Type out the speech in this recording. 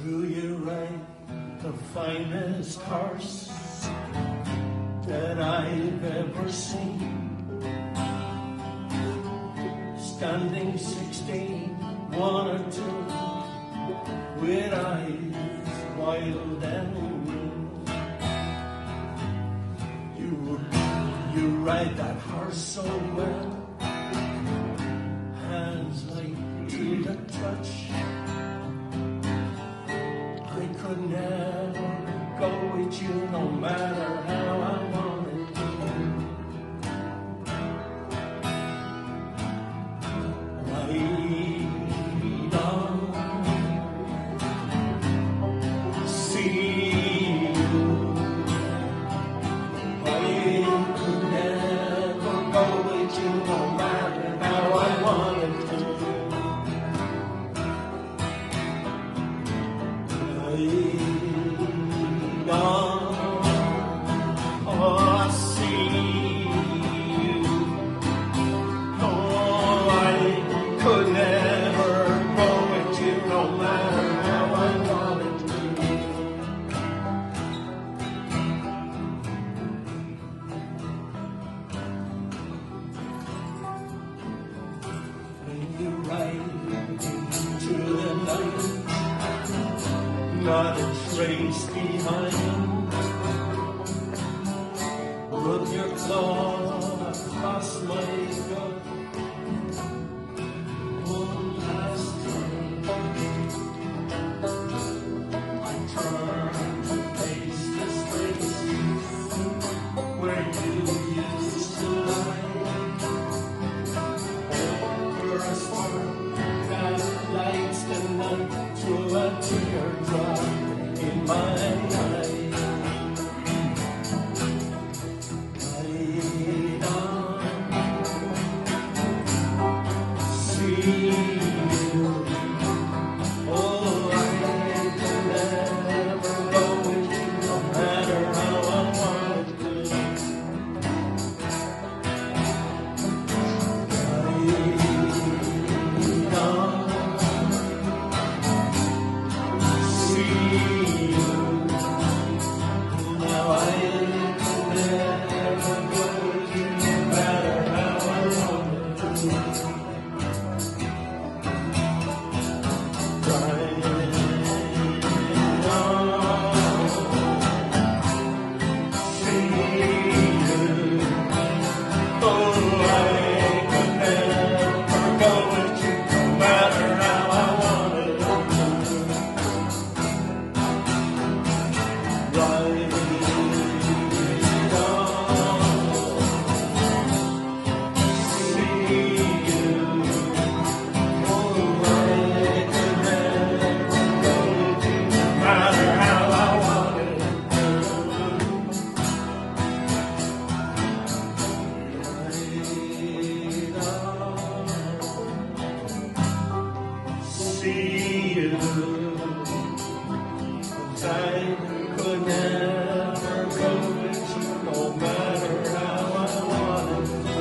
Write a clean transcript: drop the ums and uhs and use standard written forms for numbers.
Do you ride the finest horse that I've ever seen? Standing 16, 1 or 2, with eyes wild and green. You ride that horse so well, hands light to the touch. I could never go with you no matter how I wanted to. Ride on, see you. I could never go with you no matter how I wanted to. To the night, not a trace behind. Rub your claw across my gut one last time. I turn to face this place where you used to lie. Over a storm that lights the night through a teardrop in my eye. Ride on, see you. Oh, I can never go with you no matter how I wanted to. Ride on. See you, I could never go with you no matter how I wanted to.